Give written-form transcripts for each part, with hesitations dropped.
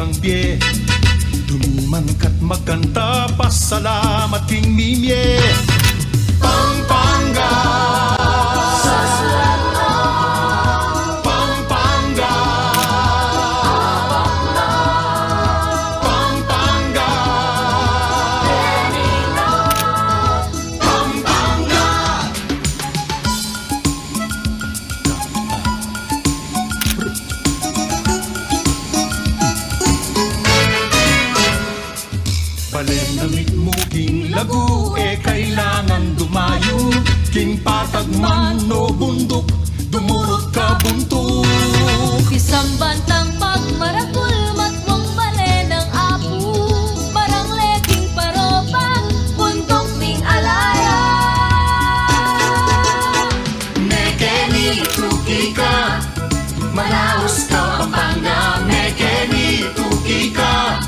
kang pie. Dumiman ka't magkanta, pasalamat king mimye. Pampanga, Pampanga, Pampanga, Pampanga. Balen na mitmuging lagu, kailangan dumayo. King patagman no bundok, dumurot ka buntok. Isang bantang pagmarakul, matmong balen ng apu. Marang leking paropa, bundok ning alaya. Nekeni tuki ka, Manaus ka Pampanga. Nekeni tuki ka,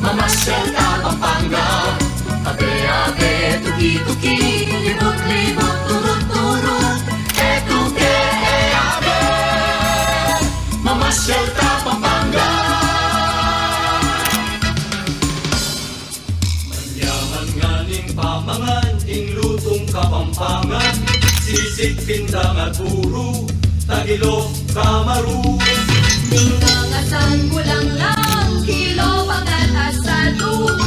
mamasyal ka Pampanga. Abe-abe, tuki-tuki, libut-libut, turut-turut, tuke, abe, mamasyal ka Pampanga. Manyaman nga ning pamangan, ing lutong Kapampangan. Sisig, pindang at puro, tagilo, kamaru. Ning mga san kulang lang, kilo pangat asado.